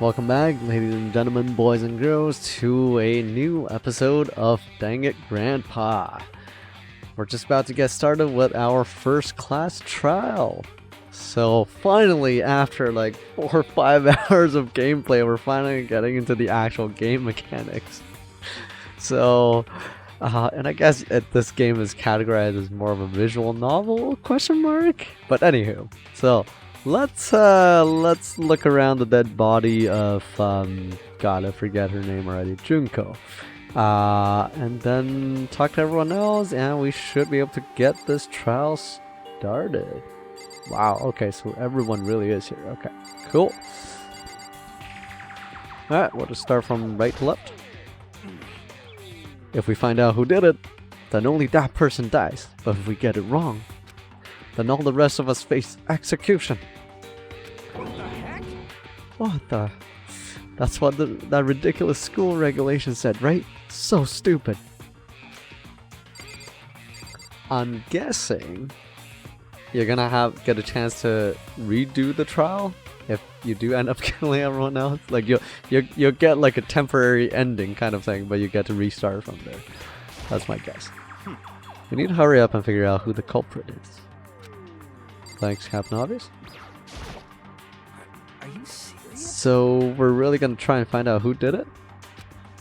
Welcome back, ladies and gentlemen, boys and girls, to a new episode of Dang It Grandpa. We're just about to get started with our first class trial. So finally, after like 4 or 5 hours of gameplay, we're finally getting into the actual game mechanics. So, and I guess this game is categorized as more of a visual novel, question mark? But anywho, so let's look around the dead body of God, I forget her name already, Junko. And then talk to everyone else, and we should be able to get this trial started. Wow, okay, so everyone really is here. Okay, cool. Alright, we'll just start from right to left. If we find out who did it, then only that person dies. But if we get it wrong, then all the rest of us face execution. What the heck? What the? That's what that ridiculous school regulation said, right? So stupid. I'm guessing you're gonna get a chance to redo the trial if you do end up killing everyone else. Like you'll get like a temporary ending kind of thing, but you get to restart from there. That's my guess. We need to hurry up and figure out who the culprit is. Thanks, Captain Obvious. Are you serious? So we're really gonna try and find out who did it?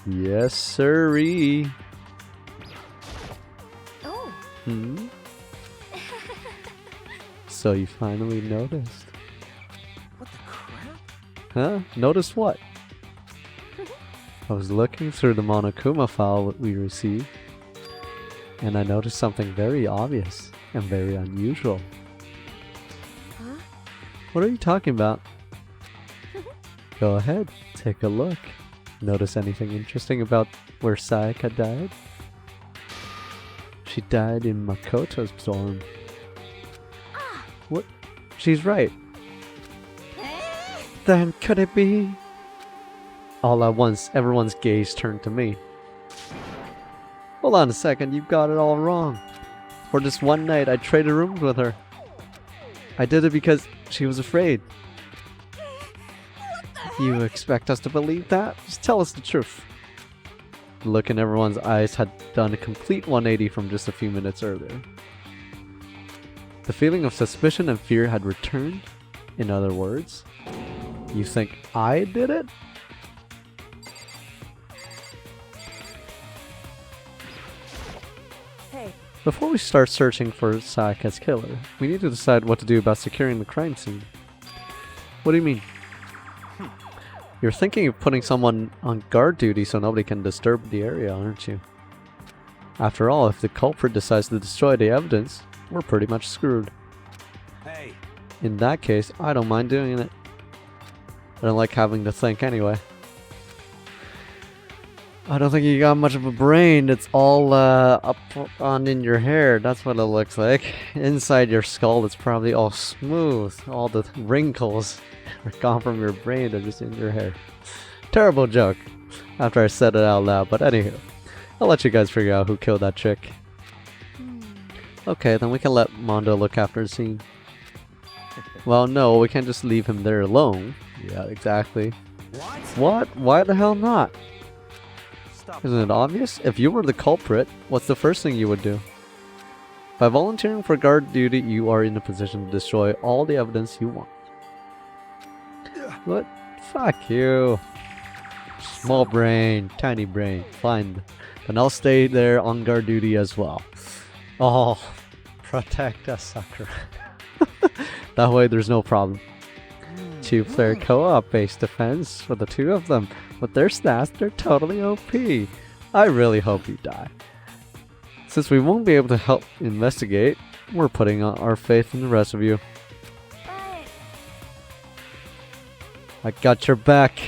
Yes, sirree. Oh. Hmm? So you finally noticed. What the crap? Huh? Notice what? I was looking through the Monokuma file that we received, and I noticed something very obvious and very unusual. Huh? What are you talking about? Go ahead, take a look. Notice anything interesting about where Sayaka died? She died in Makoto's dorm. What? She's right. Then could it be? All at once, everyone's gaze turned to me. Hold on a second, you got it all wrong. For just one night, I traded rooms with her. I did it because she was afraid. You expect us to believe that? Just tell us the truth. The look in everyone's eyes had done a complete 180 from just a few minutes earlier. The feeling of suspicion and fear had returned. In other words, you think I did it? Hey. Before we start searching for Sayaka's killer, we need to decide what to do about securing the crime scene. What do you mean? You're thinking of putting someone on guard duty so nobody can disturb the area, aren't you? After all, if the culprit decides to destroy the evidence, we're pretty much screwed. Hey, In that case, I don't mind doing it. I don't like having to think anyway. I don't think you got much of a brain. It's all up on in your hair. That's what it looks like. Inside your skull, it's probably all smooth. All the wrinkles are gone from your brain. They're just in your hair. Terrible joke. After I said it out loud. But anywho, I'll let you guys figure out who killed that chick. Okay, then we can let Mondo look after the scene. Well, no, we can't just leave him there alone. Yeah, exactly. what? What? Why the hell not? Stop. Isn't it obvious? If you were the culprit, what's the first thing you would do? By volunteering for guard duty, you are in a position to destroy all the evidence you want. What? Fuck you. Small brain, tiny brain. Fine. Then I'll stay there on guard duty as well. Oh, protect us, Sakura. That way there's no problem. 2-player co-op based defense for the two of them. With their stats, they're totally OP. I really hope you die. Since we won't be able to help investigate, we're putting our faith in the rest of you. I got your back.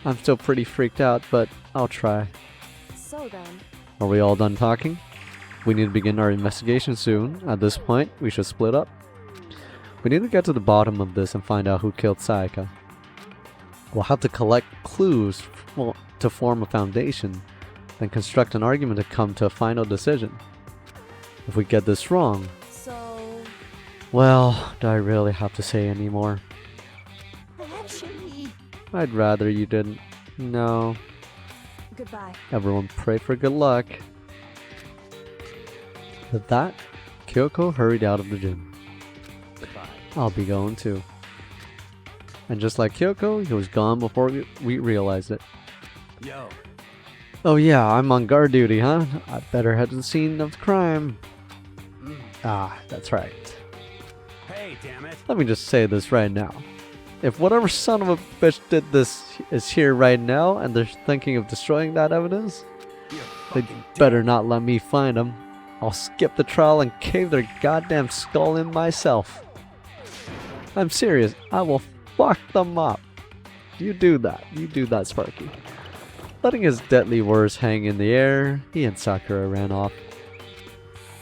I'm still pretty freaked out, but I'll try. So then. Are we all done talking? We need to begin our investigation soon. At this point, we should split up. We need to get to the bottom of this and find out who killed Sayaka. We'll have to collect clues to form a foundation, then construct an argument to come to a final decision. If we get this wrong, So. well, do I really have to say any more? Actually, I'd rather you didn't. No. Goodbye. Everyone pray for good luck. With that, Kyoko hurried out of the gym. Goodbye. I'll be going too. And just like Kyoko, he was gone before we realized it. Yo. Oh yeah, I'm on guard duty, huh? I better head to the scene of the crime. Ah, that's right. Hey, damn it. Let me just say this right now. If whatever son of a bitch did this is here right now and they're thinking of destroying that evidence, You're they fucking better dead. not let me find them. I'll skip the trial and cave their goddamn skull in myself. I'm serious. I will fuck them up. You do that. You do that, Sparky. Letting his deadly words hang in the air, he and Sakura ran off.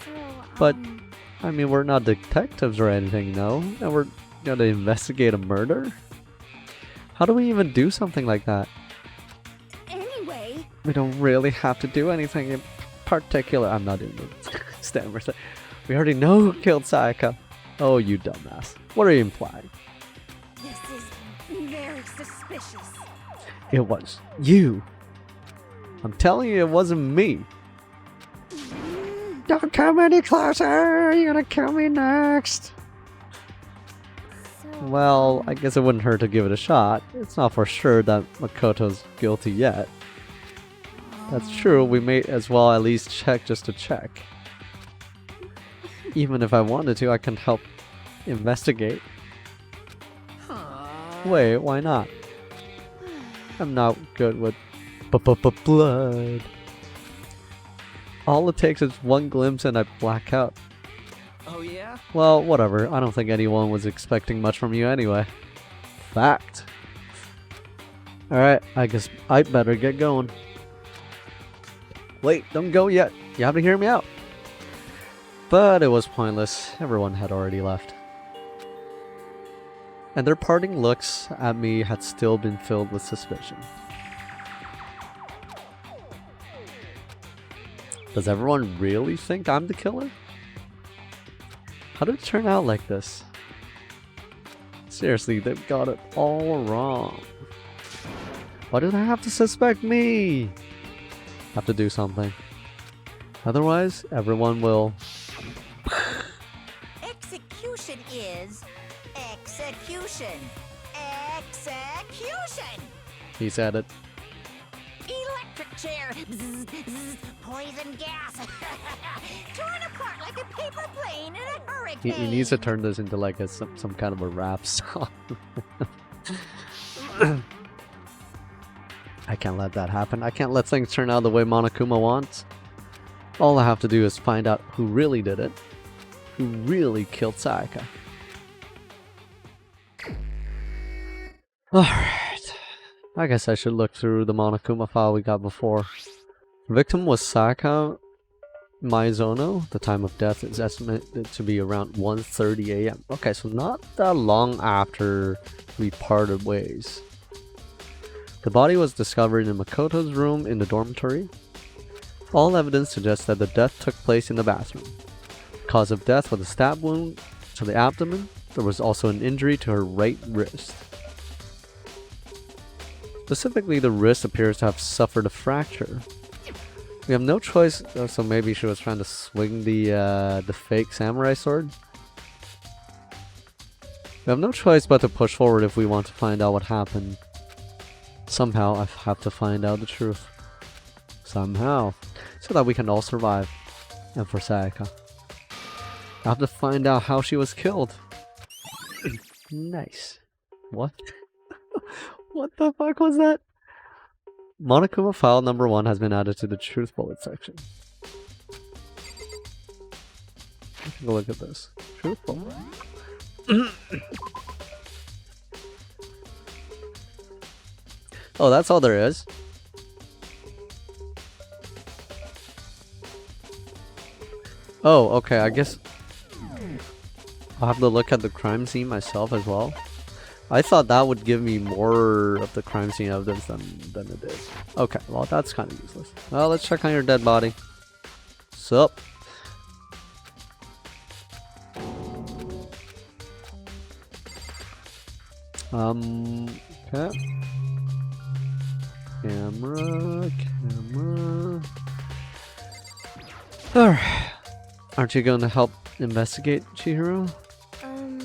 So, But, I mean, we're not detectives or anything, no? And we're gonna investigate a murder? How do we even do something like that? Anyway, We don't really have to do anything in particular. I'm not doing the stammer thing. We already know who killed Sayaka. Oh, you dumbass. What are you implying? this is very suspicious. It was you. I'm telling you, it wasn't me. Don't come any closer. You're gonna kill me next. So, Well, I guess it wouldn't hurt to give it a shot. It's not for sure that Makoto's guilty yet. That's true, we may as well at least check just to check. Even if I wanted to, I can help investigate. Wait, why not? I'm not good with blood. All it takes is one glimpse and I black out. Oh, yeah? Well, whatever. I don't think anyone was expecting much from you anyway. Fact. Alright, I guess I better get going. Wait, don't go yet. You have to hear me out. But it was pointless. Everyone had already left. And their parting looks at me had still been filled with suspicion. Does everyone really think I'm the killer? How did it turn out like this? Seriously, they've got it all wrong. Why do they have to suspect me? Have to do something. Otherwise, everyone will... Execution is execution. Execution. He said it. Electric chair. Bzz, bzz, poison gas. Torn apart like a paper plane in a hurricane. He needs to turn this into like some kind of a rap song. I can't let that happen. I can't let things turn out the way Monokuma wants. All I have to do is find out who really did it. Who really killed Sayaka. Alright. I guess I should look through the Monokuma file we got before. The victim was Sayaka Maizono. The time of death is estimated to be around 1:30 a.m. Okay, so not that long after we parted ways. The body was discovered in Makoto's room in the dormitory. All evidence suggests that the death took place in the bathroom. The cause of death was a stab wound to the abdomen. There was also an injury to her right wrist. Specifically, the wrist appears to have suffered a fracture. We have no choice, so maybe she was trying to swing the fake samurai sword. We have no choice but to push forward if we want to find out what happened. Somehow, I have to find out the truth. Somehow. So that we can all survive. And for Sayaka. I have to find out how she was killed. Nice. What? What the fuck was that? Monokuma file number 1 has been added to the truth bullet section. Take a look at this. Truth bullet. Oh, that's all there is. Oh, okay, I guess I'll have to look at the crime scene myself as well. I thought that would give me more of the crime scene evidence than it did. Okay, well that's kind of useless. Well, let's check on your dead body. Sup? Okay. Camera, camera. Alright. Aren't you going to help investigate, Chihiro?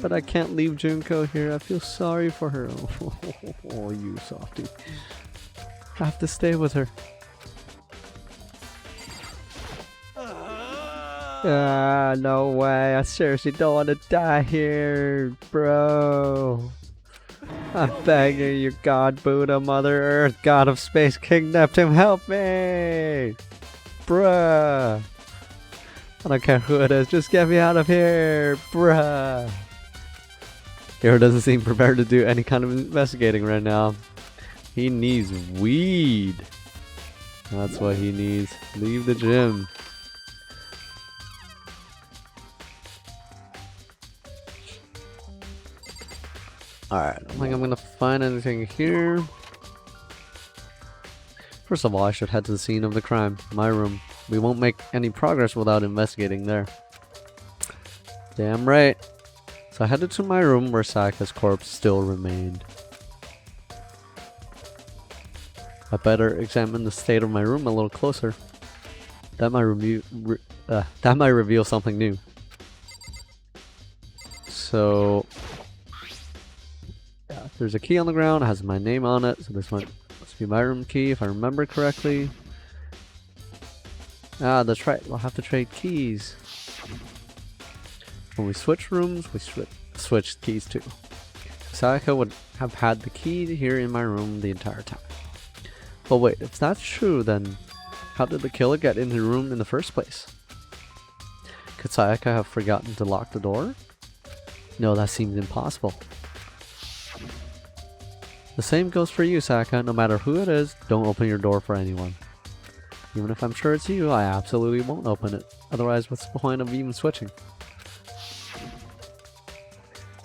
But I can't leave Junko here. I feel sorry for her. Oh, you softy. Have to stay with her. Ah, no way. I seriously don't want to die here, bro. I'm begging you, God, Buddha, Mother Earth, God of Space, kidnapped him. Help me! Bruh. I don't care who it is. Just get me out of here, bruh. Hero doesn't seem prepared to do any kind of investigating right now. He needs weed. That's what he needs. Leave the gym. Alright, I don't think I'm gonna find anything here. First of all, I should head to the scene of the crime. My room. We won't make any progress without investigating there. Damn right. So I headed to my room where Sayaka's corpse still remained. I better examine the state of my room a little closer. That might reveal something new. So yeah, there's a key on the ground. It has my name on it. So this must be my room key if I remember correctly. Ah, that's right. We'll have to trade keys. When we switch rooms, we switch keys too. Sayaka would have had the key here in my room the entire time. But wait, if that's true, then how did the killer get in the room in the first place? Could Sayaka have forgotten to lock the door? No, that seems impossible. The same goes for you, Sayaka. No matter who it is, don't open your door for anyone. Even if I'm sure it's you, I absolutely won't open it. Otherwise, what's the point of even switching?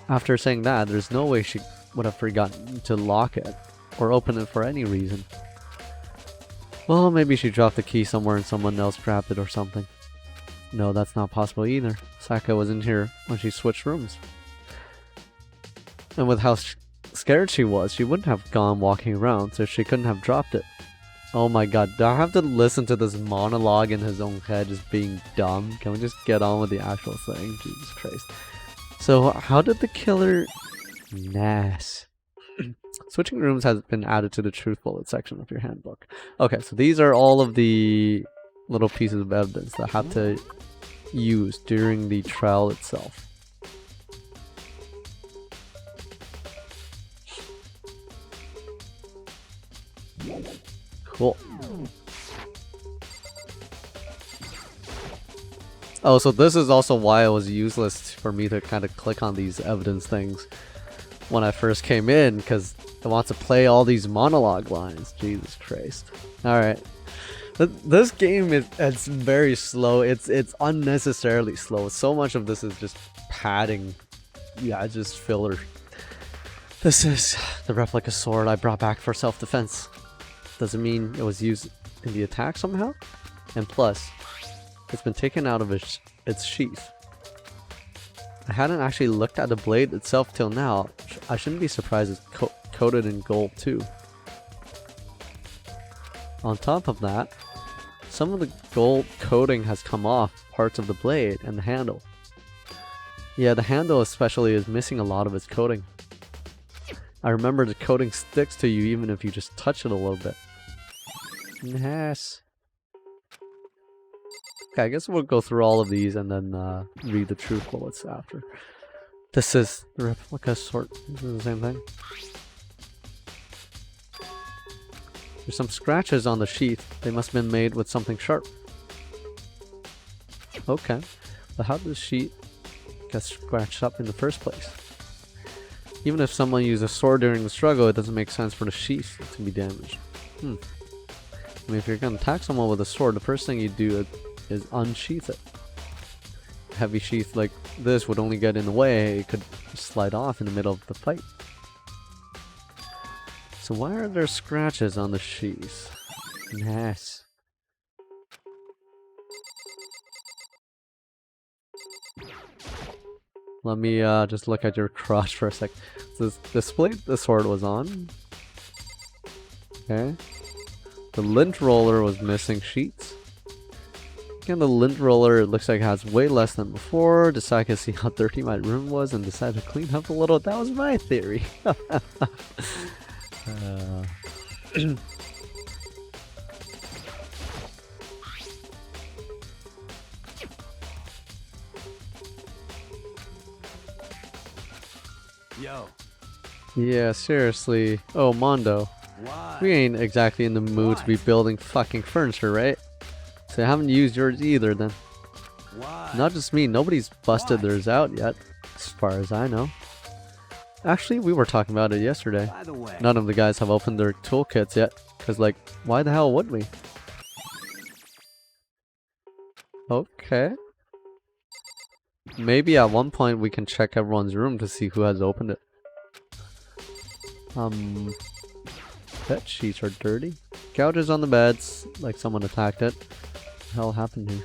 After saying that, there's no way she would have forgotten to lock it or open it for any reason. Well, maybe she dropped the key somewhere and someone else grabbed it or something. No, that's not possible either. Sayaka was in here when she switched rooms. And with how scared she was, she wouldn't have gone walking around, so she couldn't have dropped it. Oh my god, do I have to listen to this monologue in his own head just being dumb? Can we just get on with the actual thing? Jesus Christ. So, how did the killer... Nas. Switching rooms has been added to the truth bullet section of your handbook. Okay, so these are all of the little pieces of evidence that I have to use during the trial itself. Cool. Oh, so this is also why it was useless for me to kind of click on these evidence things when I first came in, because it wants to play all these monologue lines. Jesus Christ. Alright. This game it's very slow. It's unnecessarily slow. So much of this is just padding. Yeah, just filler. This is the replica sword I brought back for self-defense. Does it mean it was used in the attack somehow? And plus, it's been taken out of its sheath. I hadn't actually looked at the blade itself till now. I shouldn't be surprised it's coated in gold too. On top of that, some of the gold coating has come off parts of the blade and the handle. Yeah, the handle especially is missing a lot of its coating. I remember the coating sticks to you even if you just touch it a little bit. Yes. Okay, I guess we'll go through all of these and then read the truth bullets after. This is the replica sword. This is the same thing. There's some scratches on the sheath. They must have been made with something sharp. Okay, but how did the sheath get scratched up in the first place? Even if someone used a sword during the struggle, it doesn't make sense for the sheath to be damaged. I mean, if you're gonna attack someone with a sword, the first thing you do is unsheath it. A heavy sheath like this would only get in the way. It could slide off in the middle of the fight. So why are there scratches on the sheath? Yes. Let me just look at your crotch for a sec. So this display the sword was on. Okay. The lint roller was missing sheets. Again, the lint roller, it looks like it has way less than before. Just so I could see how dirty my room was and decided to clean up a little. That was my theory. Yo, Yeah, seriously. Oh, Mondo. why? We ain't exactly in the mood to be building fucking furniture, right? So I haven't used yours either then. Why? Not just me, nobody's busted What? theirs out yet, as far as I know. Actually, we were talking about it yesterday. By the way, None of the guys have opened their toolkits yet, because like, why the hell would we? Okay. Maybe at one point we can check everyone's room to see who has opened it. Bed sheets are dirty. Gouges on the beds, like someone attacked it. What the hell happened here?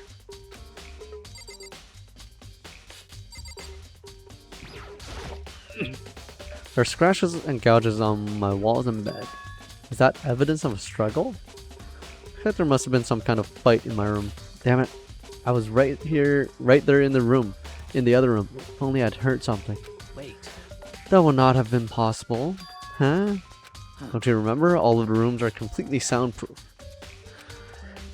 There are scratches and gouges on my walls and bed. Is that evidence of a struggle? I think there must have been some kind of fight in my room. Damn it. I was right here, right there in the room. In the other room. If only I'd heard something. wait. That would not have been possible. Huh? Don't you remember? All of the rooms are completely soundproof.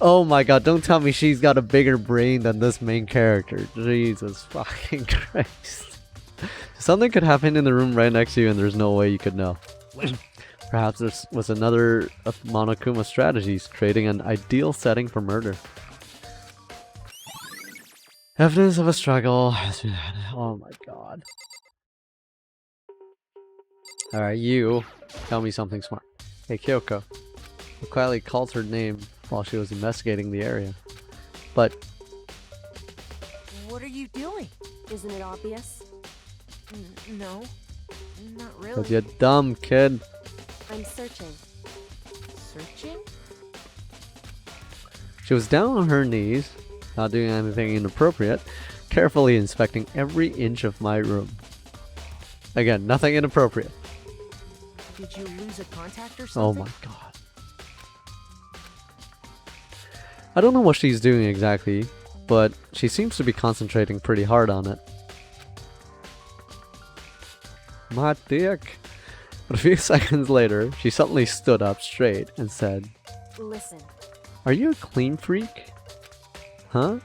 Oh my god, don't tell me she's got a bigger brain than this main character. Jesus fucking Christ. Something could happen in the room right next to you and there's no way you could know. Perhaps this was another of Monokuma's strategies, creating an ideal setting for murder. Evidence of a struggle has been added. Oh my god. Alright, you. Tell me something smart. Hey, Kyoko. I quietly called her name while she was investigating the area. But, What are you doing? Isn't it obvious? No, not cause really. you're dumb, kid. I'm searching. Searching? She was down on her knees, not doing anything inappropriate, carefully inspecting every inch of my room. Again, nothing inappropriate. Did you lose a contact or Oh something? my god. I don't know what she's doing exactly, but she seems to be concentrating pretty hard on it. My dick. But a few seconds later, she suddenly stood up straight and said, Listen. "Are you a clean freak?" Huh?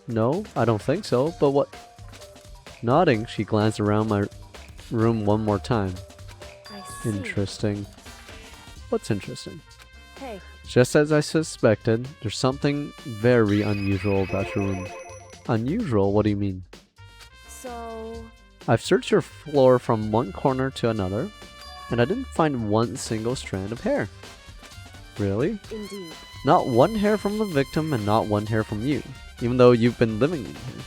No, I don't think so, but what? Nodding, she glanced around my room one more time. I see. Interesting. What's interesting? Hey, Just as I suspected, there's something very unusual about your room. Unusual? What do you mean? so I've searched your floor from one corner to another, and I didn't find one single strand of hair. Really? indeed. Not one hair from the victim and not one hair from you, even though you've been living in here.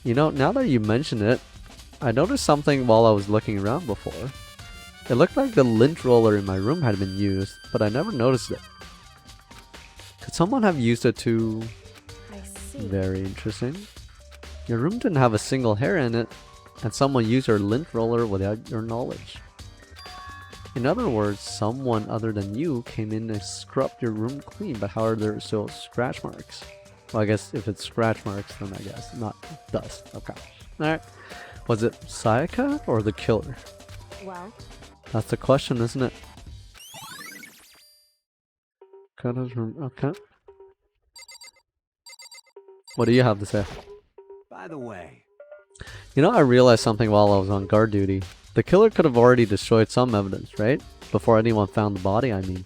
You know, now that you mention it, I noticed something while I was looking around before. It looked like the lint roller in my room had been used, but I never noticed it. Could someone have used it to... I see. Very interesting. Your room didn't have a single hair in it, and someone used your lint roller without your knowledge. In other words, someone other than you came in and scrubbed your room clean, but how are there still scratch marks? Well, I guess if it's scratch marks, then I guess not dust. Okay. Alright. Was it Sayaka or the killer? Well, That's the question, isn't it? Cut his room. Okay. What do you have to say? By the way, You know, I realized something while I was on guard duty. The killer could have already destroyed some evidence, right? Before anyone found the body, I mean.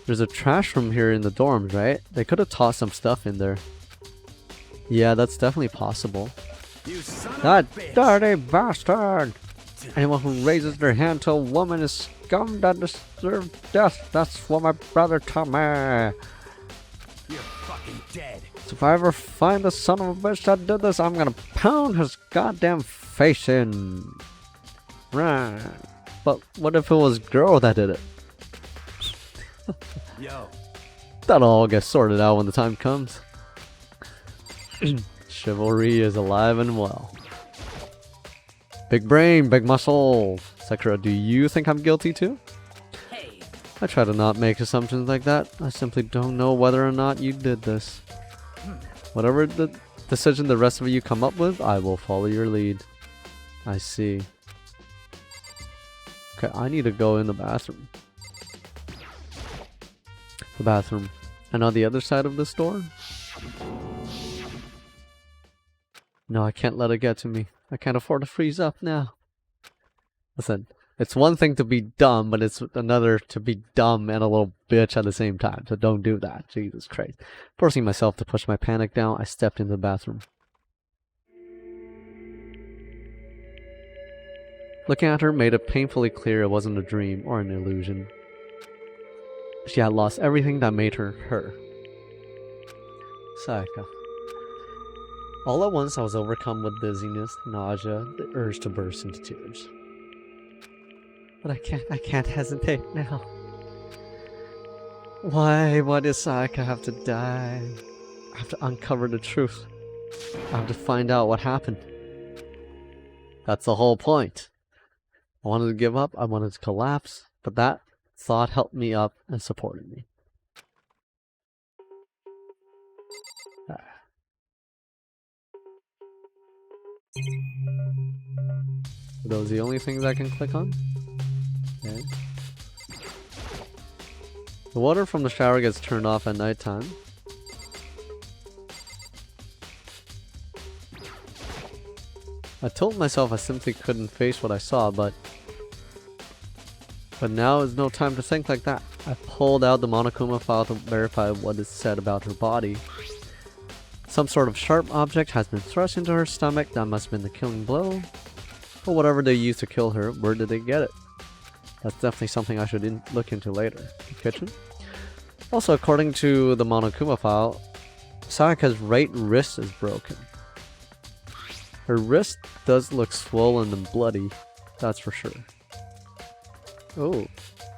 There's a trash room here in the dorms, right? They could have tossed some stuff in there. Yeah, that's definitely possible. you son of That a bitch. dirty bastard! Anyone who raises their hand to a woman is scum that deserves death. That's what my brother told me. You're fucking dead. So if I ever find the son of a bitch that did this, I'm gonna pound his goddamn face in. Right. But what if it was a girl that did it? Yo, That'll all get sorted out when the time comes. Chivalry is alive and well. Big brain, big muscle. Sakura, do you think I'm guilty too? hey, I try to not make assumptions like that. I simply don't know whether or not you did this. Whatever the decision the rest of you come up with, I will follow your lead. I see. Okay, I need to go in the bathroom. The bathroom. And on the other side of this door? No, I can't let it get to me. I can't afford to freeze up now. Listen, it's one thing to be dumb, but it's another to be dumb and a little bitch at the same time. So don't do that. Jesus Christ. Forcing myself to push my panic down, I stepped into the bathroom. Looking at her made it painfully clear it wasn't a dream or an illusion. She had lost everything that made her her. Sayaka. All at once I was overcome with dizziness, nausea, the urge to burst into tears. But I can't hesitate now. Why does Sayaka have to die? I have to uncover the truth. I have to find out what happened. That's the whole point. I wanted to give up, I wanted to collapse, but that thought helped me up and supported me. Are those the only things I can click on? Okay. The water from the shower gets turned off at nighttime. I told myself I simply couldn't face what I saw, but now is no time to think like that. I pulled out the Monokuma file to verify what is said about her body. Some sort of sharp object has been thrust into her stomach. That must have been the killing blow. Or whatever they used to kill her, where did they get it? That's definitely something I should look into later. The kitchen? Also, according to the Monokuma file, Sayaka's right wrist is broken. Her wrist does look swollen and bloody, that's for sure. Oh,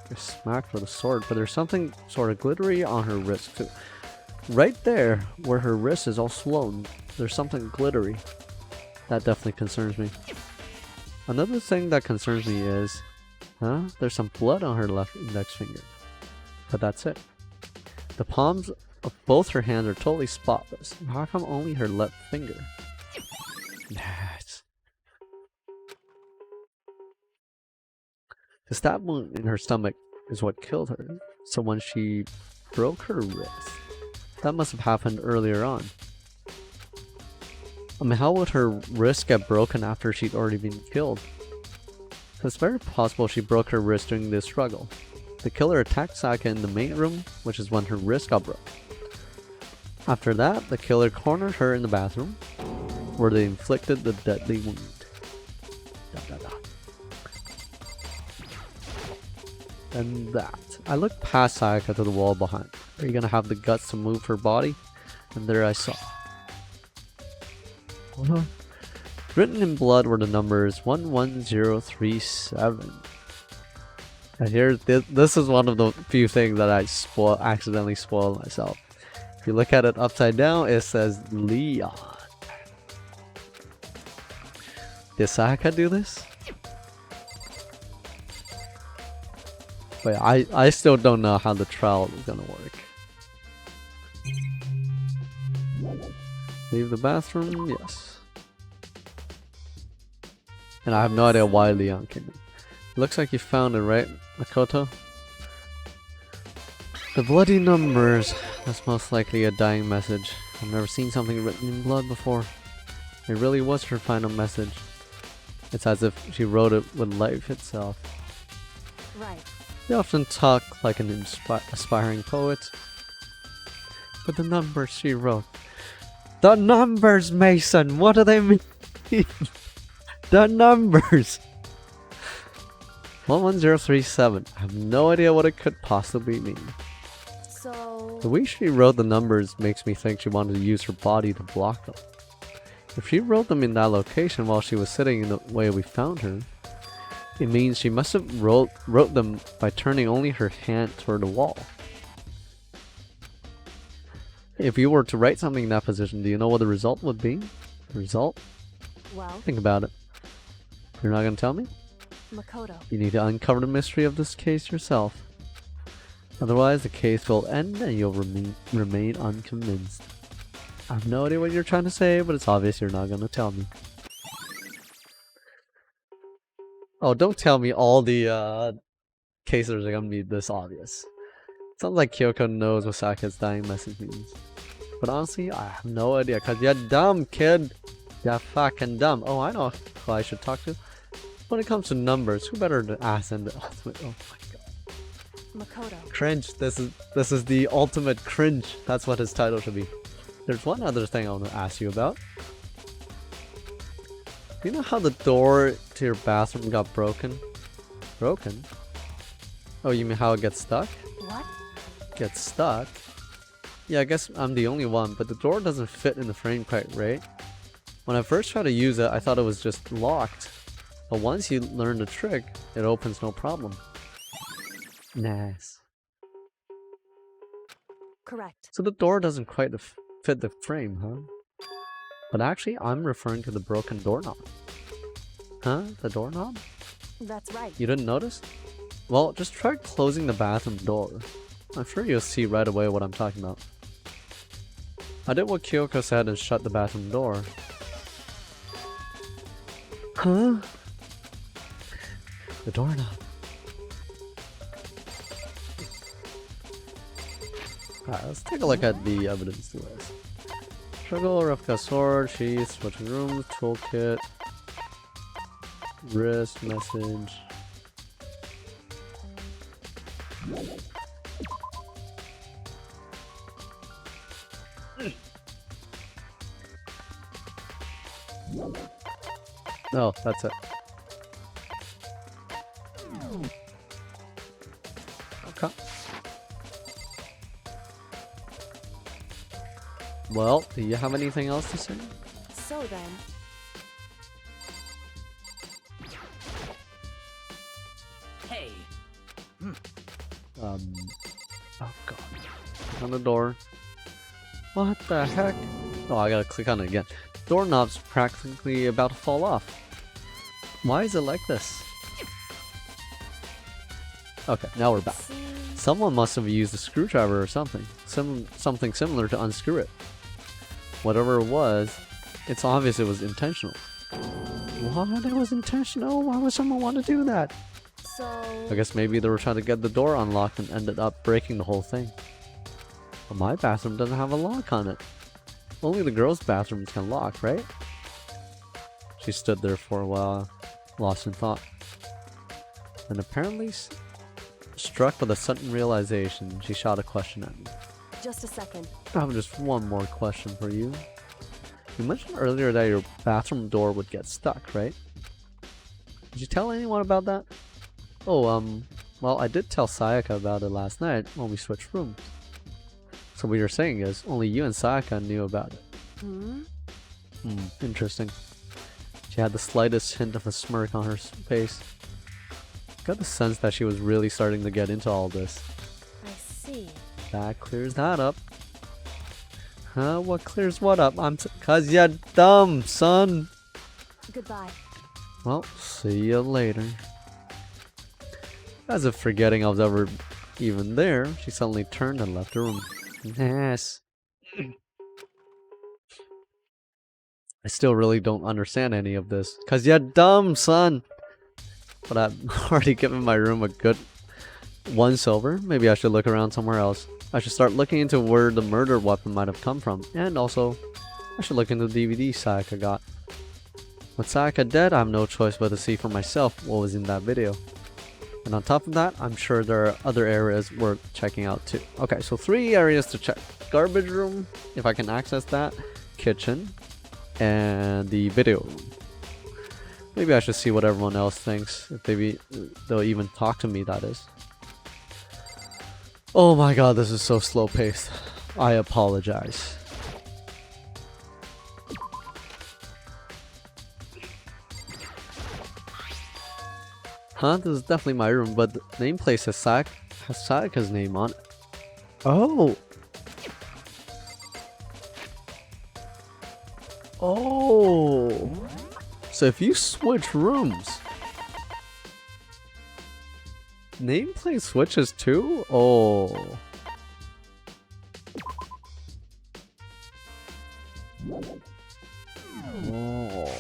I smacked with a sword, but there's something sort of glittery on her wrist too. Right there, where her wrist is all swollen, there's something glittery. That definitely concerns me. Another thing that concerns me is, there's some blood on her left index finger. But that's it. The palms of both her hands are totally spotless. How come only her left finger? The stab wound in her stomach is what killed her. So when she broke her wrist, that must have happened earlier on. I mean, how would her wrist get broken after she'd already been killed? It's very possible she broke her wrist during this struggle. The killer attacked Sayaka in the main room, which is when her wrist got broke. After that, the killer cornered her in the bathroom, where they inflicted the deadly wound. And that. I looked past Sayaka to the wall behind. Are you gonna have the guts to move her body? And there I saw. Written in blood were the numbers 11037. And here, this is one of the few things that I accidentally spoiled myself. If you look at it upside down, it says Leon. Did Sayaka do this? Wait, I still don't know how the trial is gonna work. Leave the bathroom, yes. And I have no idea why Leon came in. Looks like you found it, right, Makoto? The bloody numbers. That's most likely a dying message. I've never seen something written in blood before. It really was her final message. It's as if she wrote it with life itself. Right. You often talk like an aspiring poet. But the numbers she wrote. The numbers, Mason! What do they mean? The numbers! 11037. I have no idea what it could possibly mean. So... The way she wrote the numbers makes me think she wanted to use her body to block them. If she wrote them in that location while she was sitting in the way we found her, it means she must have wrote them by turning only her hand toward the wall. If you were to write something in that position, do you know what the result would be? The result? Well, Think about it. You're not going to tell me? Makoto. You need to uncover the mystery of this case yourself. Otherwise, the case will end and you'll remain unconvinced. I have no idea what you're trying to say, but it's obvious you're not going to tell me. Oh, don't tell me all the cases are going to be this obvious. Sounds like Kyoko knows what Saka's dying message means. But honestly, I have no idea, cause you're dumb, kid. You're fucking dumb. Oh, I know who I should talk to. When it comes to numbers, who better to ask than the ultimate? Oh my god. Makoto. Cringe. This is the ultimate cringe. That's what his title should be. There's one other thing I want to ask you about. You know how the door to your bathroom got broken? Broken? Oh, you mean how it gets stuck? What? Gets stuck? Yeah, I guess I'm the only one, but the door doesn't fit in the frame quite right. When I first tried to use it, I thought it was just locked. But once you learn the trick, it opens no problem. Nice. Correct. So the door doesn't quite fit the frame, huh? But actually, I'm referring to the broken doorknob. Huh? The doorknob? That's right. You didn't notice? Well, just try closing the bathroom door. I'm sure you'll see right away what I'm talking about. I did what Kyoko said and shut the bathroom door. Huh? The doorknob. Alright, let's take a look at the evidence list. Struggle, replica sword, sheath, switching rooms, toolkit, wrist, message. No, that's it. Okay. Well, do you have anything else to say? So then. Hey. Oh god. Click on the door. What the heck? Oh, I gotta click on it again. Doorknob's practically about to fall off. Why is it like this? Okay, now we're back. See? Someone must have used a screwdriver or something. Something similar to unscrew it. Whatever it was, it's obvious it was intentional. What? It was intentional? Why would someone want to do that? So. I guess maybe they were trying to get the door unlocked and ended up breaking the whole thing. But my bathroom doesn't have a lock on it. Only the girls' bathrooms can lock, right? She stood there for a while, lost in thought. And apparently, struck with a sudden realization, she shot a question at me. Just a second. I have just one more question for you. You mentioned earlier that your bathroom door would get stuck, right? Did you tell anyone about that? Oh, well, I did tell Sayaka about it last night when we switched rooms. So what you're saying is, only you and Sayaka knew about it. Interesting. She had the slightest hint of a smirk on her face. Got the sense that she was really starting to get into all this. I see. That clears that up. Huh? What clears what up? Cause you're dumb, son. Goodbye. Well, see you later. As if forgetting I was ever even there, she suddenly turned and left the room. Yes. I still really don't understand any of this. Cause you're dumb, son. But I've already given my room a good once over. Maybe I should look around somewhere else. I should start looking into where the murder weapon might have come from. And also, I should look into the DVD Sayaka got. With Sayaka dead, I have no choice but to see for myself what was in that video. And on top of that, I'm sure there are other areas worth checking out too. Okay, so 3 areas to check. Garbage room, if I can access that. Kitchen. And the video room. Maybe I should see what everyone else thinks. If they'll even talk to me, that is. Oh my god, this is so slow paced. I apologize. Huh? This is definitely my room, but the nameplate has Sayaka's name on it. Oh! Oh! So if you switch rooms, nameplate switches too? Oh. Oh.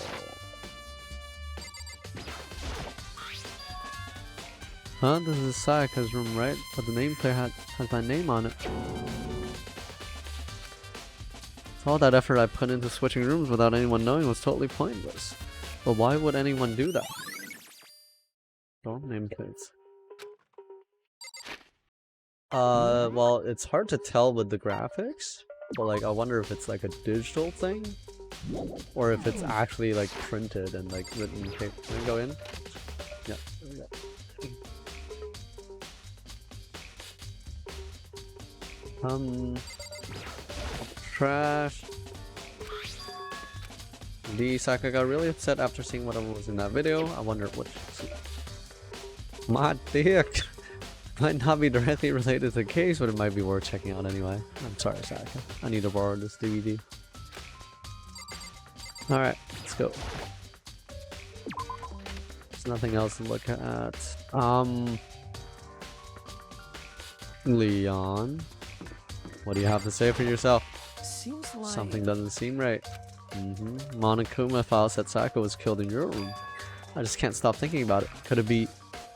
Huh? This is Sayaka's room, right? But the nameplate has my name on it. All that effort I put into switching rooms without anyone knowing was totally pointless. But why would anyone do that? Dorm nameplates. Well, it's hard to tell with the graphics, but like, I wonder if it's like a digital thing, or if it's actually like printed and like written in paper. Can I go in? Yeah, there we go. Trash. The Saka got really upset after seeing whatever was in that video. I wonder what she... My dick! Might not be directly related to the case, but it might be worth checking out anyway. I'm sorry, Saka. I need to borrow this DVD. Alright, let's go. There's nothing else to look at. Leon. What do you have to say for yourself? Seems like Something doesn't seem right. Monokuma file said Saka was killed in your room. I just can't stop thinking about it. Could it be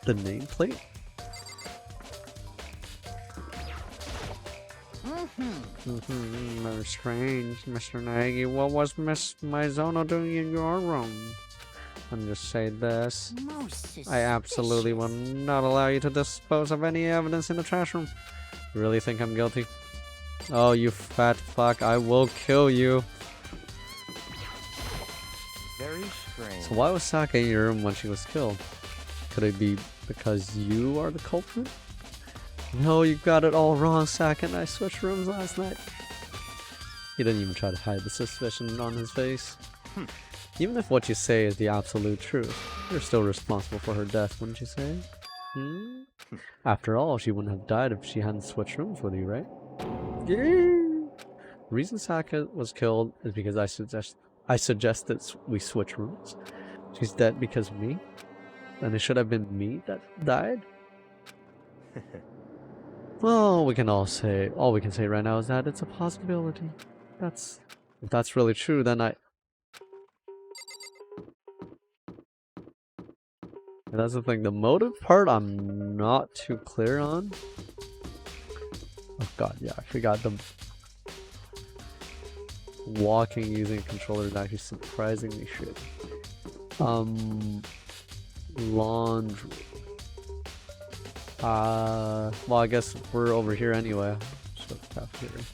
the nameplate? Very strange, Mr. Nagy. What was Miss Mizono doing in your room? I'm just saying this. I absolutely will not allow you to dispose of any evidence in the trash room. You really think I'm guilty? Oh, you fat fuck, I will kill you. very strange. So why was Saka in your room when she was killed? Could it be because you are the culprit? No, you got it all wrong, Saka, and I switched rooms last night. He didn't even try to hide the suspicion on his face. Even if what you say is the absolute truth, you're still responsible for her death, wouldn't you say? After all, she wouldn't have died if she hadn't switched rooms with you, right? The reason Saka was killed is because I suggested we switch rooms. She's dead because of me? And it should have been me that died? Well, all we can say right now is that it's a possibility. If that's really true, then And that's the thing, the motive part I'm not too clear on. Oh god, yeah, I forgot the walking using a controller is actually surprisingly shit. Laundry. Well, I guess we're over here anyway. So cafeteria.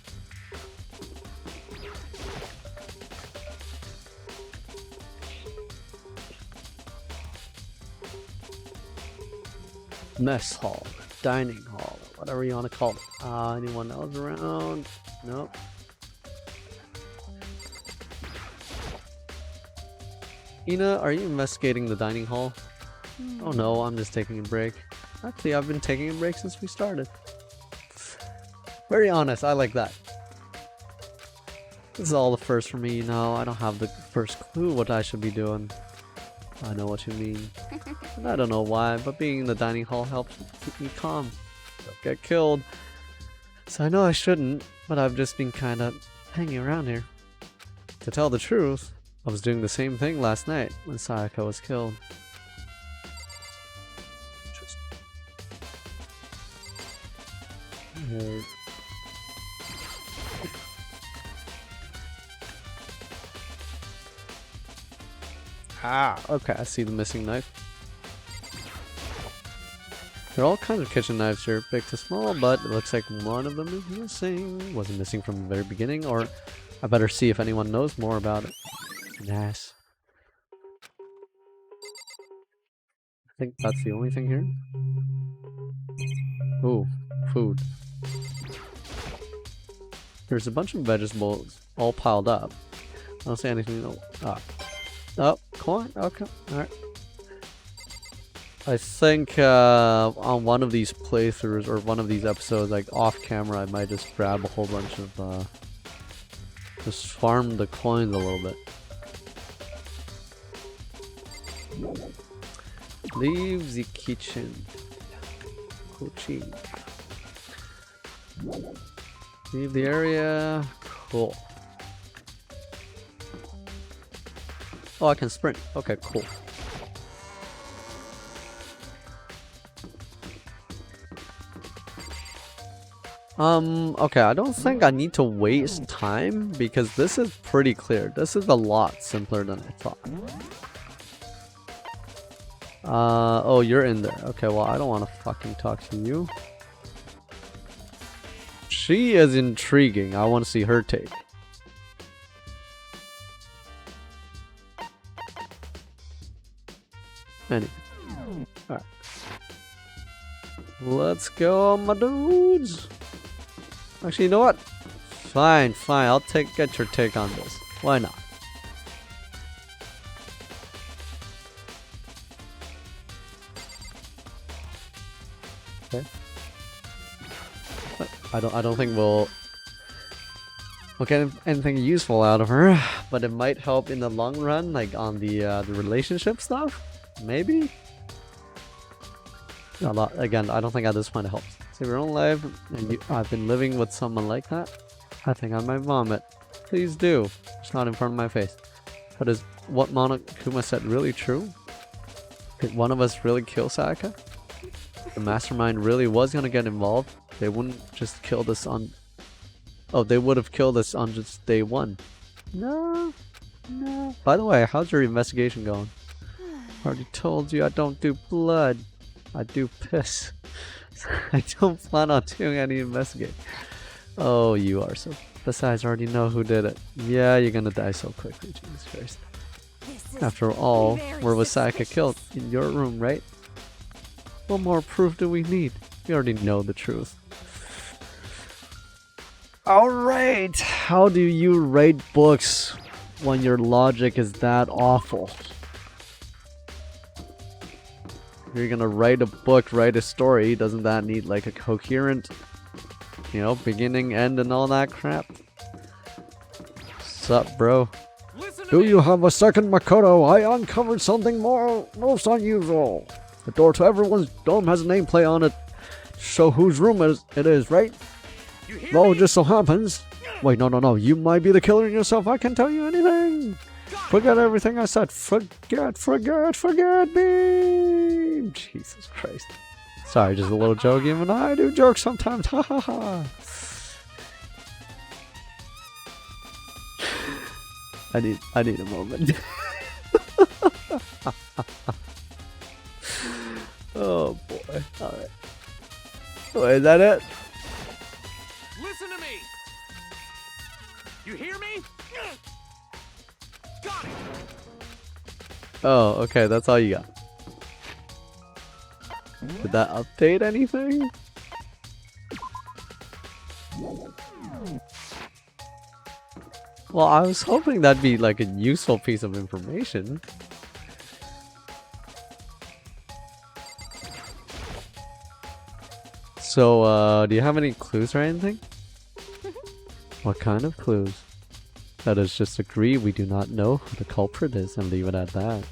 Mess hall, dining hall, whatever you want to call it. Anyone else around? Nope. Ina, are you investigating the dining hall? Oh no, I'm just taking a break. Actually, I've been taking a break since we started. Very honest, I like that. This is all the first for me, you know. I don't have the first clue what I should be doing. I know what you mean. And I don't know why, but being in the dining hall helps keep me calm. Don't get killed. So I know I shouldn't, but I've just been kinda hanging around here. To tell the truth, I was doing the same thing last night when Sayaka was killed. Hey. Okay, I see the missing knife. There are all kinds of kitchen knives here, big to small, but it looks like one of them is missing. Was it missing from the very beginning, or I better see if anyone knows more about it. Nice. I think that's the only thing here. Ooh, food. There's a bunch of vegetables all piled up. I don't see anything. Oh, coin. Okay, alright. I think on one of these playthroughs or one of these episodes, like off camera, I might just grab a whole bunch of just farm the coins a little bit. Leave the kitchen. Kochi. Leave the area. Cool. Oh, I can sprint. Okay, cool. Okay, I don't think I need to waste time because this is pretty clear. This is a lot simpler than I thought. Oh, you're in there. Okay, well, I don't want to fucking talk to you. She is intriguing. I want to see her take. Anyway. Alright. Let's go, my dudes. Actually, you know what? Fine, fine. I'll get your take on this. Why not? Okay. I don't think we'll get anything useful out of her, but it might help in the long run, like on the relationship stuff. Maybe. Again, I don't think at this point it helps. Save your own life, and I've been living with someone like that. I think I might vomit. Please do. It's not in front of my face. But is what Monokuma said really true? Did one of us really kill Sayaka? The mastermind really was gonna get involved. They wouldn't just kill this on... Oh, they would have killed us on just day one. No. No. By the way, how's your investigation going? Already told you I don't do blood. I do piss. I don't plan on doing any investigating. Oh, you are so... Besides, I already know who did it. Yeah, you're gonna die so quickly, Jesus Christ. After all, where was Sayaka killed? In your room, right? What more proof do we need? We already know the truth. Alright! How do you write books when your logic is that awful? If you're gonna write a book, write a story, doesn't that need like a coherent, you know, beginning, end, and all that crap? Sup, bro? Do you have a second, Makoto? I uncovered something most unusual. The door to everyone's dome has a nameplate on it. So whose room it is, right? Well, it just so happens. Wait, no. You might be the killer yourself. I can't tell you anything. Forget everything I said. Forget me. Jesus Christ. Sorry, just a little joke. Even I do jokes sometimes. Ha ha ha. I need a moment. Oh boy. Alright. Wait, is that it? Listen to me. You hear me? Got it. Oh, okay, that's all you got. Did that update anything? Well, I was hoping that'd be like a useful piece of information. So, do you have any clues or anything? What kind of clues? Let us just agree we do not know who the culprit is and leave it at that.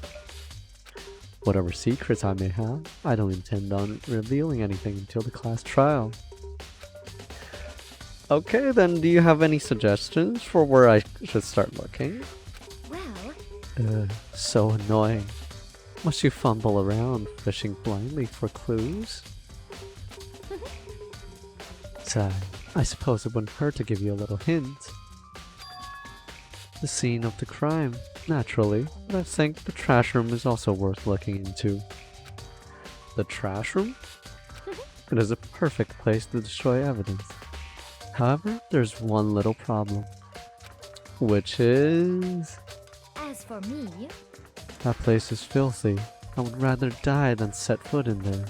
Whatever secrets I may have, I don't intend on revealing anything until the class trial. Okay, then do you have any suggestions for where I should start looking? Well... So annoying. Must you fumble around, fishing blindly for clues? Sigh, I suppose it wouldn't hurt to give you a little hint. The scene of the crime, naturally, but I think the trash room is also worth looking into. The trash room? It is a perfect place to destroy evidence. However, there's one little problem. Which is... As for me... That place is filthy. I would rather die than set foot in there.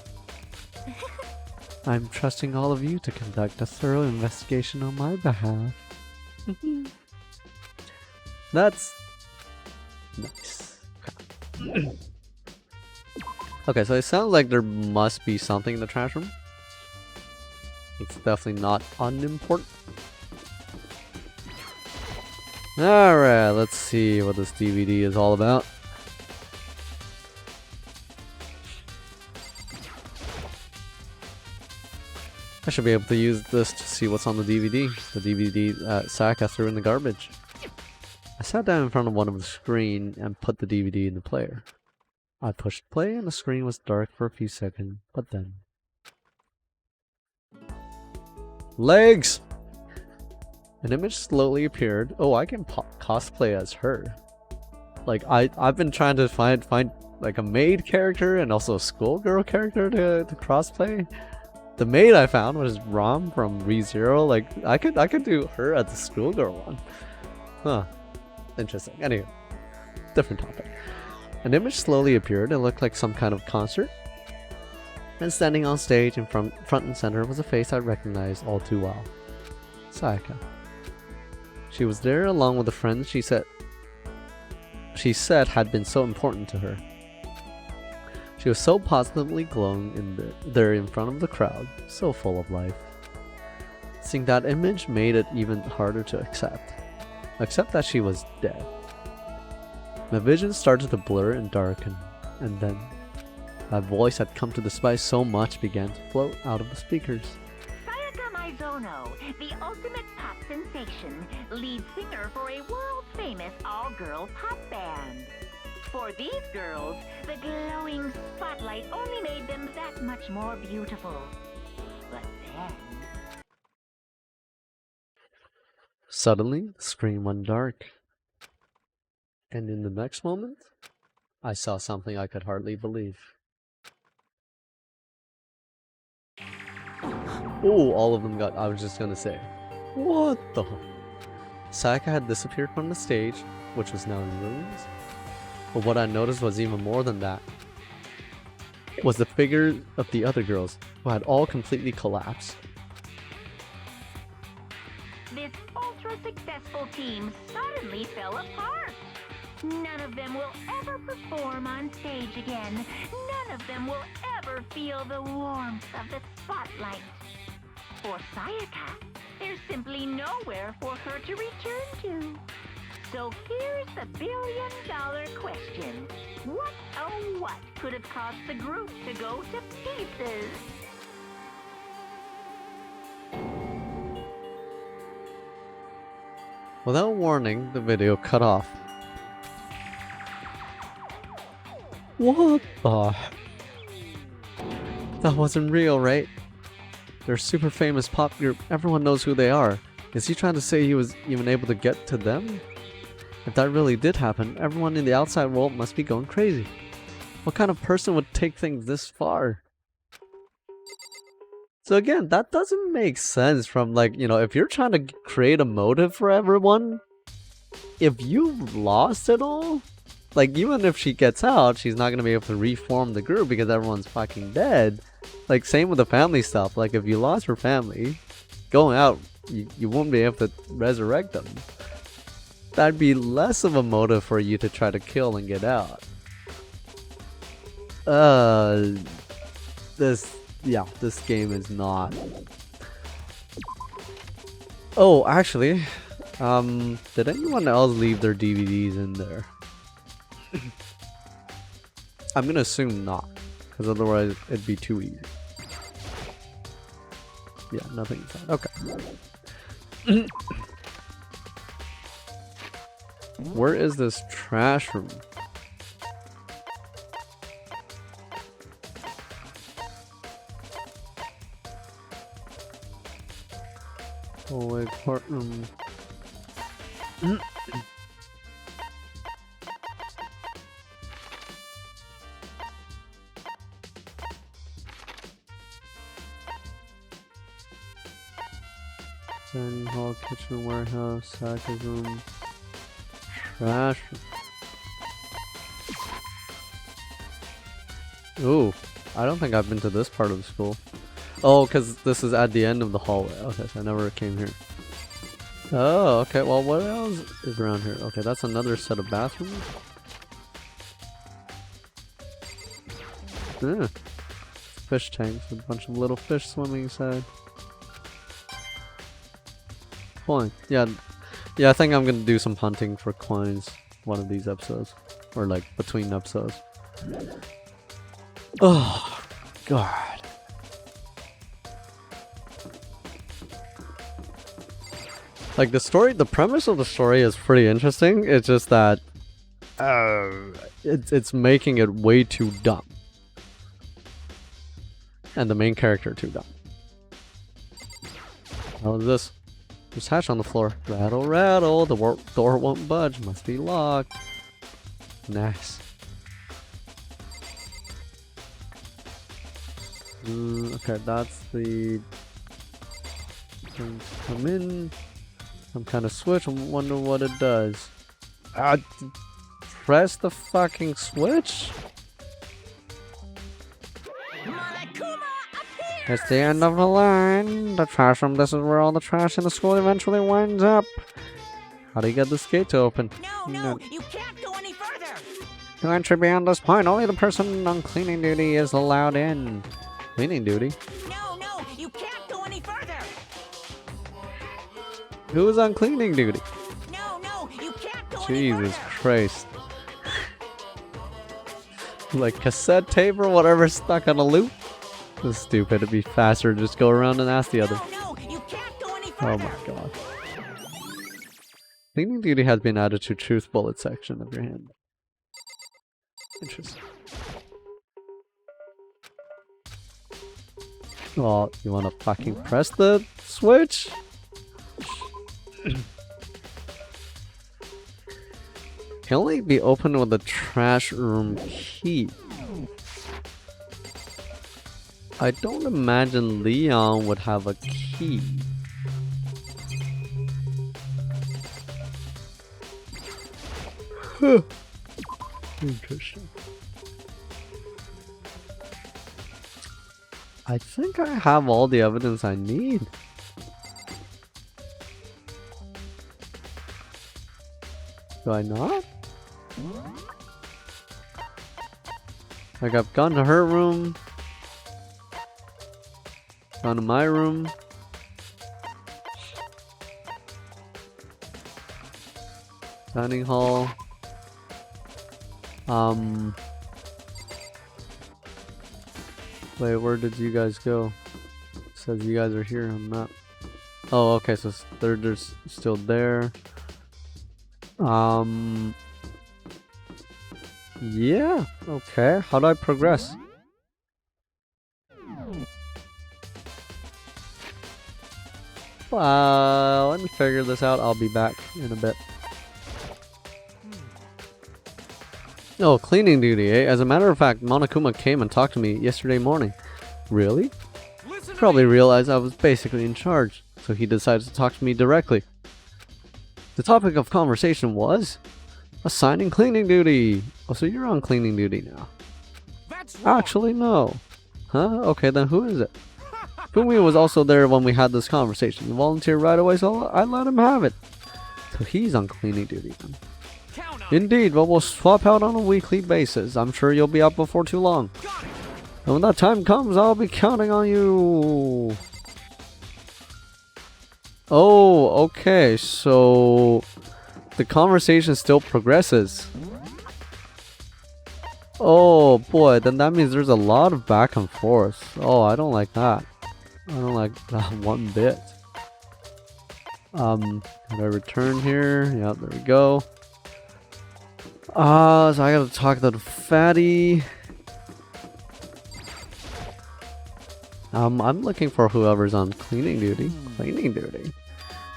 I'm trusting all of you to conduct a thorough investigation on my behalf. That's nice. Okay, so it sounds like there must be something in the trash room. It's definitely not unimportant. Alright, let's see what this DVD is all about. I should be able to use this to see what's on the DVD. The DVD that Sayaka threw in the garbage. I sat down in front of one of the screen and put the DVD in the player. I pushed play and the screen was dark for a few seconds, but then... Legs! An image slowly appeared. Oh, I can cosplay as her. Like, I've been trying to find like a maid character and also a schoolgirl character to crossplay. The maid I found was Rom from ReZero. Like, I could do her as the schoolgirl one. Huh. Interesting. Anyway, different topic. An image slowly appeared. It looked like some kind of concert. And standing on stage in front and center was a face I recognized all too well. Sayaka. She was there along with the friends she said had been so important to her. She was so positively glowing there in front of the crowd, so full of life. Seeing that image made it even harder to accept that she was dead. My vision started to blur and darken, and then that voice I'd come to despise so much began to float out of the speakers. Sayaka Maizono, the ultimate pop sensation, lead singer for a world-famous all-girl pop band. For these girls, the glowing spotlight only made them that much more beautiful. But then... Suddenly, the screen went dark. And in the next moment, I saw something I could hardly believe. Oh, all of them got... I was just gonna say. What the... Sayaka had disappeared from the stage, which was now in ruins. But what I noticed was even more than that. Was the figure of the other girls, who had all completely collapsed. This ultra-successful team suddenly fell apart. None of them will ever perform on stage again. None of them will ever feel the warmth of the spotlight. For Sayaka, there's simply nowhere for her to return to. So here's the billion-dollar question. What, oh what, could have caused the group to go to pieces? Without warning, the video cut off. What the? That wasn't real, right? They're a super famous pop group. Everyone knows who they are. Is he trying to say he was even able to get to them? If that really did happen, everyone in the outside world must be going crazy. What kind of person would take things this far? So again, that doesn't make sense from, like, you know, if you're trying to create a motive for everyone, if you lost it all, like, even if she gets out, she's not going to be able to reform the group because everyone's fucking dead. Like, same with the family stuff. Like, if you lost your family, going out, you won't be able to resurrect them. That'd be less of a motive for you to try to kill and get out. This game is not. Oh, actually, did anyone else leave their DVDs in there? I'm gonna assume not, because otherwise it'd be too easy. Yeah, nothing inside. Okay. Where is this trash room? Hallway courtroom. Dining hall, kitchen, warehouse, Saka's room, trash. Ooh, I don't think I've been to this part of the school. Oh, because this is at the end of the hallway. Okay, so I never came here. Oh, okay, well, what else is around here? Okay, that's another set of bathrooms. Yeah. Fish tanks, a bunch of little fish swimming inside. Coin. Yeah, I think I'm gonna do some hunting for coins one of these episodes. Or like between episodes. Oh, God. Like the premise of the story is pretty interesting. It's just that it's making it way too dumb, and the main character too dumb. What is this? There's hash on the floor. Rattle, rattle. The door won't budge. Must be locked. Nice. Okay, that's the thing to come in. Some kind of switch. I wonder what it does. Press the fucking switch? It's the end of the line. The trash room. This is where all the trash in the school eventually winds up. How do you get this gate to open? No, you can't go any further. To enter beyond this point, only the person on cleaning duty is allowed in. Cleaning duty? No, you can't go any further. Who is on cleaning duty? No, you can't go any further. Jesus Christ. Like cassette tape or whatever stuck on a loop? This is stupid. It'd be faster to just go around and ask the other. No, you can't go any further. Oh my god. Cleaning duty has been added to truth bullet section of your hand. Interesting. Oh, you wanna fucking press the switch? Can only be opened with a trash room key. I don't imagine Leon would have a key. Interesting. I think I have all the evidence I need. Do I not? Like I've gone to her room. Gone to my room. Dining hall. Wait, where did you guys go? It says you guys are here on the map. Oh, okay, so they're just still there. Yeah, okay. How do I progress? Let me figure this out. I'll be back in a bit. Oh, cleaning duty, eh? As a matter of fact, Monokuma came and talked to me yesterday morning. Really? Probably realized I was basically in charge, so he decided to talk to me directly. The topic of conversation was assigning cleaning duty. Oh, so you're on cleaning duty now. Actually, no. Huh? Okay, then who is it? Fumi was also there when we had this conversation. He volunteered right away, so I let him have it. So he's on cleaning duty then. Indeed, but we'll swap out on a weekly basis. I'm sure you'll be up before too long. And when that time comes, I'll be counting on you. Oh, okay, so the conversation still progresses. Oh boy, then that means there's a lot of back and forth. Oh, I don't like that. I don't like that one bit. Can I return here? Yep, there we go. So I gotta talk to the fatty. I'm looking for whoever's on cleaning duty. Cleaning duty?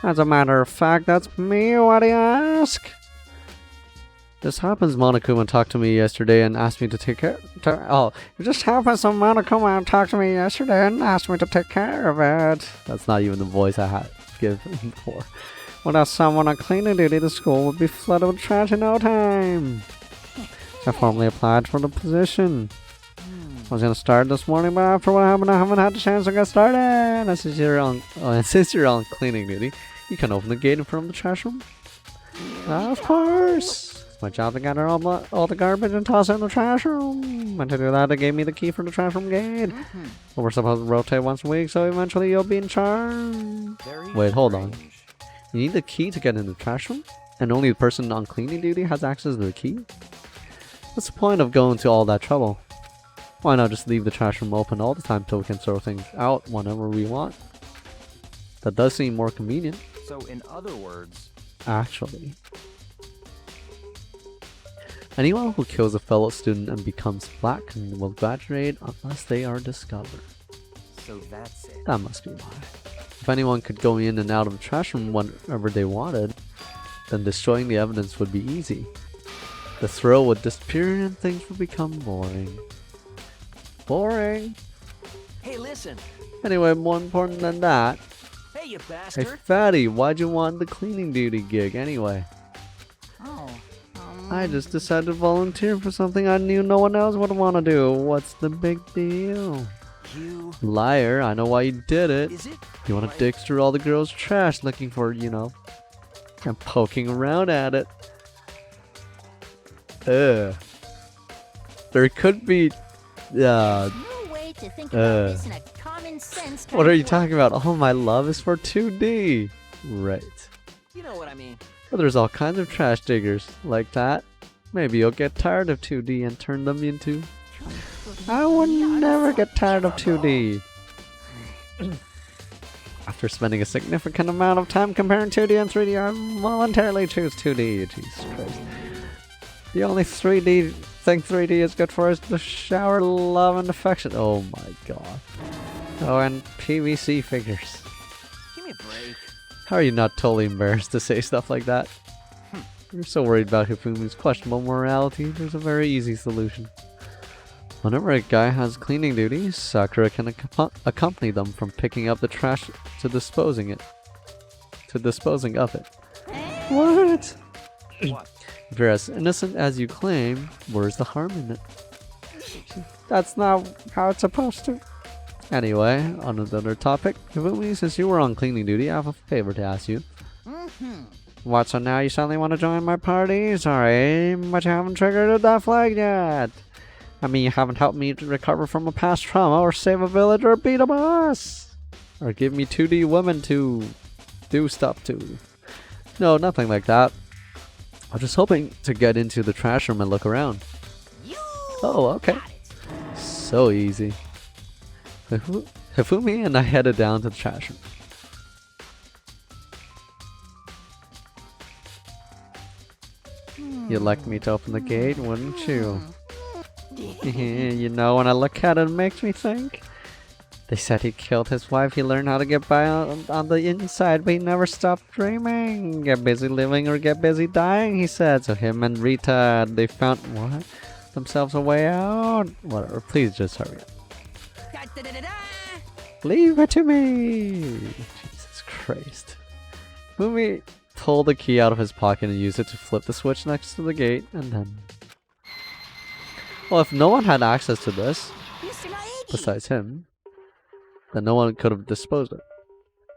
As a matter of fact, that's me, what do you ask? This happens, Monokuma talked to me yesterday and asked me to take care... it just happens that Monokuma talked to me yesterday and asked me to take care of it. That's not even the voice I had given before. Without someone on cleaning duty, the school would be flooded with trash in no time. I formally applied for the position. I was gonna start this morning, but after what happened, I haven't had the chance to get started. And since you're on cleaning duty, you can open the gate from the trash room. Of course. It's my job to gather all the garbage and toss it in the trash room. And to do that, they gave me the key for the trash room gate. But we're supposed to rotate once a week, so eventually you'll be in charge. Wait, hold on. You need the key to get in the trash room? And only the person on cleaning duty has access to the key? What's the point of going to all that trouble? Why not just leave the trash room open all the time so we can throw things out whenever we want? That does seem more convenient. So, in other words, Actually, anyone who kills a fellow student and becomes black will graduate unless they are discovered. so that's it. That must be why. If anyone could go in and out of the trash room whenever they wanted, then destroying the evidence would be easy. The thrill would disappear and things would become boring. Boring? Hey, listen. Anyway, more important than that, Hey, you hey bastard. fatty, why'd you want the cleaning duty gig anyway? Oh. I just decided to volunteer for something I knew no one else would want to do. What's the big deal? You. Liar, I know why you did it. Is it? You want to dig through all the girls' trash looking for, you know, and poking around at it. There could be, No way to think about this in a common sense kind what are of you way. talking about? All my love is for 2D. Right. You know what I mean. But there's all kinds of trash diggers like that. Maybe you'll get tired of 2D and turn them into... I would never get tired of 2D. After spending a significant amount of time comparing 2D and 3D, I voluntarily choose 2D. Jesus Christ. The only 3D thing 3D is good for is the shower, love, and affection. Oh my god. Oh, and PVC figures. Give me a break. How are you not totally embarrassed to say stuff like that? You're so worried about Hifumi's questionable morality, there's a very easy solution. Whenever a guy has cleaning duties, Sakura can accompany them from picking up the trash to disposing of it. What? What? If you're as innocent as you claim, where's the harm in it? That's not how it's supposed to. Anyway, on another topic, Hifumi, since you were on cleaning duty, I have a favor to ask you. What, so now you suddenly want to join my party? Sorry, but you haven't triggered that flag yet. I mean, you haven't helped me to recover from a past trauma, or save a village, or beat a boss. Or give me 2D women to do stuff to. No, nothing like that. I'm just hoping to get into the trash room and look around. Oh, okay. So easy. Hifumi and I headed down to the trash room. You'd like me to open the gate, wouldn't you? You know, when I look at it, it makes me think. They said he killed his wife, he learned how to get by on the inside, but he never stopped dreaming. Get busy living or get busy dying, he said. So him and Rita, they found, what? Themselves a way out? Whatever, please just hurry up. Leave it to me! Jesus Christ. Fumi pulled the key out of his pocket and used it to flip the switch next to the gate, and then... Well, if no one had access to this, Mr. Naegi. besides him, then no one could have disposed of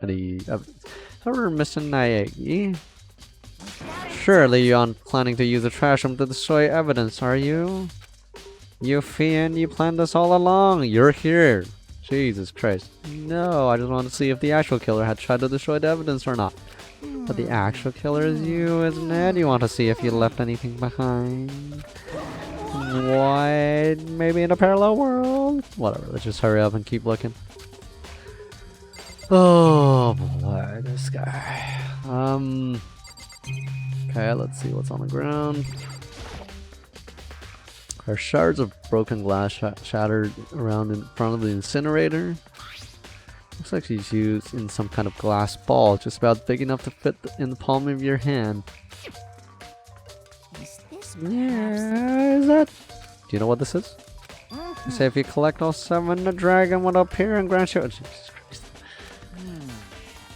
any evidence. However, Mr. Naegi, surely you're not planning to use the trash room to destroy evidence, are you? You fiend, you planned this all along. You're here. Jesus Christ. No, I just want to see if the actual killer had tried to destroy the evidence or not. But the actual killer is you, isn't it? You want to see if you left anything behind. What? Maybe in a parallel world? Whatever, let's just hurry up and keep looking. Oh boy, this guy. Okay, let's see what's on the ground. There are shards of broken glass shattered around in front of the incinerator. Looks like she's used in some kind of glass ball, just about big enough to fit in the palm of your hand. Is this Yeah, is that? Do you know what this is? They say if you collect all 7, the dragon will appear and grant you. Oh, Jesus Christ.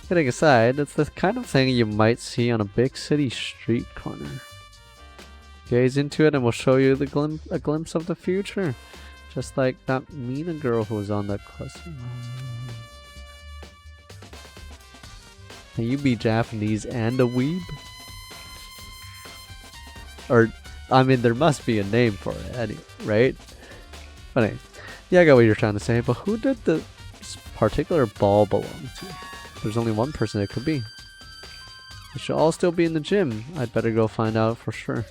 Kidding aside, it's the kind of thing you might see on a big city street corner. Gaze into it and we'll show you a glimpse of the future. Just like that Mina girl who was on that cluster. Can you be Japanese and a weeb? Or, I mean, there must be a name for it, anyway, right? But anyway, yeah, I got what you're trying to say, but who did this particular ball belong to? There's only one person it could be. They should all still be in the gym. I'd better go find out for sure.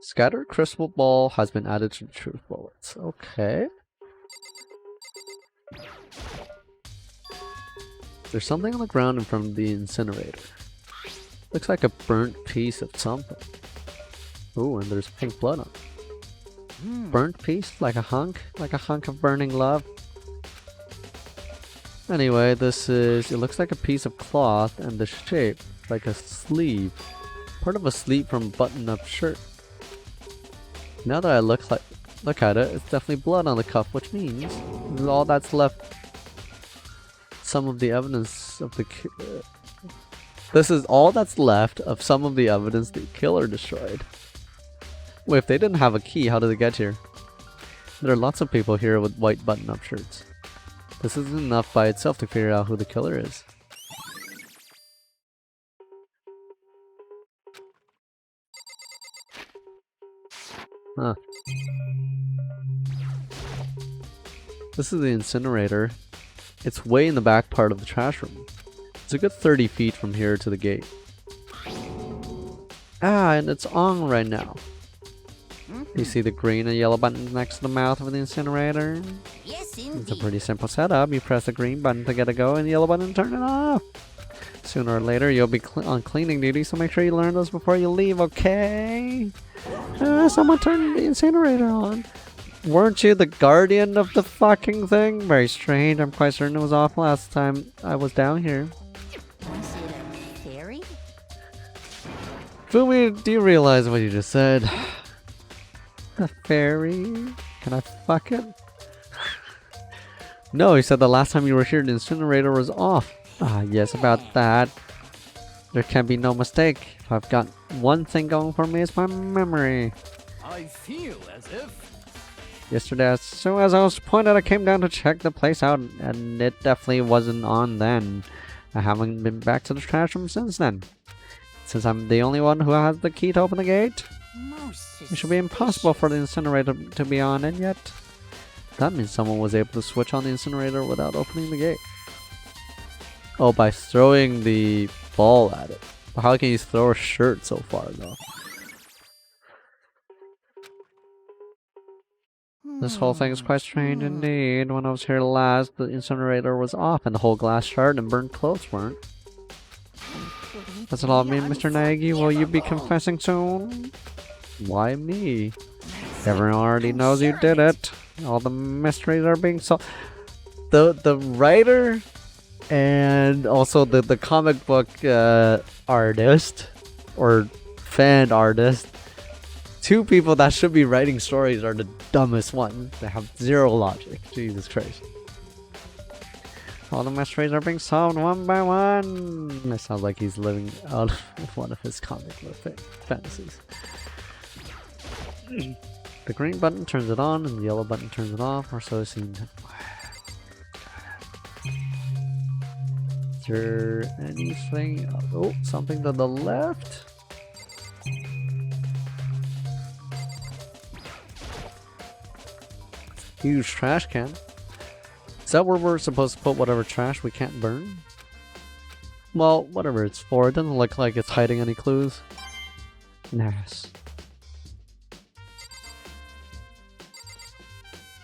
Scattered crystal ball has been added to the truth bullets. Okay. There's something on the ground in front of the incinerator. Looks like a burnt piece of something. Ooh, and there's pink blood on it. Burnt piece? Like a hunk of burning love? Anyway, it looks like a piece of cloth and the shape, like a sleeve. Part of a sleeve from a button-up shirt. Now that I look at it, it's definitely blood on the cuff, which means all that's left. Some of the evidence of the this is all that's left of some of the evidence the killer destroyed. Wait, if they didn't have a key, how did they get here? There are lots of people here with white button-up shirts. This isn't enough by itself to figure out who the killer is. Huh. This is the incinerator. It's way in the back part of the trash room. It's a good 30 feet from here to the gate. Ah, and it's on right now. You see the green and yellow buttons next to the mouth of the incinerator? Yes, It's a indeed. pretty simple setup. You press the green button to get a go and the yellow button to turn it off. Sooner or later, you'll be on cleaning duty, so make sure you learn those before you leave, okay? Someone turned the incinerator on. Weren't you the guardian of the fucking thing? Very strange. I'm quite certain it was off last time I was down here. Was it a fairy? Fumi, do you realize what you just said? A fairy? Can I fuck it? No, he said the last time you were here the incinerator was off. Ah, yes, about that. There can be no mistake. If I've got one thing going for me, it's my memory. I feel as if... Yesterday, as soon as I was pointed, I came down to check the place out, and it definitely wasn't on then. I haven't been back to the trash room since then. Since I'm the only one who has the key to open the gate, Most it should be impossible for the incinerator to be on, and yet that means someone was able to switch on the incinerator without opening the gate. Oh, by throwing the ball at it. But how can you throw a shirt so far, though? This whole thing is quite strange indeed. When I was here last, the incinerator was off and the whole glass shard and burnt clothes weren't. Does it all mean, Mr. Nagy? Will you be confessing soon? Why me? Everyone already knows you did it. All the mysteries are being solved. The writer and also the comic book artist or fan artist, two people that should be writing stories are the dumbest ones. They have zero logic. Jesus Christ. All the mysteries are being solved one by one. It sounds like he's living out of one of his comic book fantasies. The green button turns it on and the yellow button turns it off, or so it seems. Is there anything? Oh, something to the left? Huge trash can. Is that where we're supposed to put whatever trash we can't burn? Well, whatever it's for. It doesn't look like it's hiding any clues. Nice.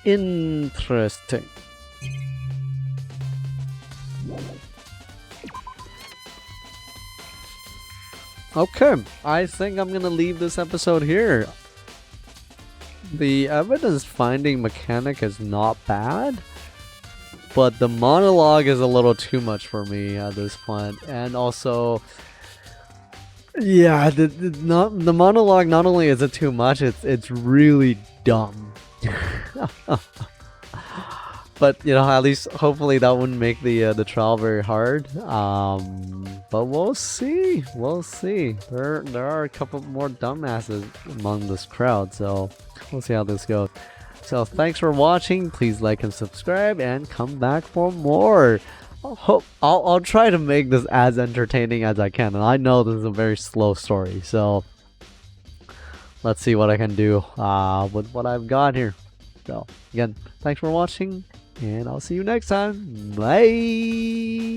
Interesting. Okay, I think I'm gonna leave this episode here. The evidence finding mechanic is not bad, but the monologue is a little too much for me at this point. And also, yeah, the monologue, not only is it too much, it's really dumb. But you know, at least hopefully that wouldn't make the trial very hard. But we'll see. We'll see. There are a couple more dumbasses among this crowd, so we'll see how this goes. So thanks for watching. Please like and subscribe, and come back for more. I'll try to make this as entertaining as I can, and I know this is a very slow story, so let's see what I can do with what I've got here. So again, thanks for watching, and I'll see you next time. Bye.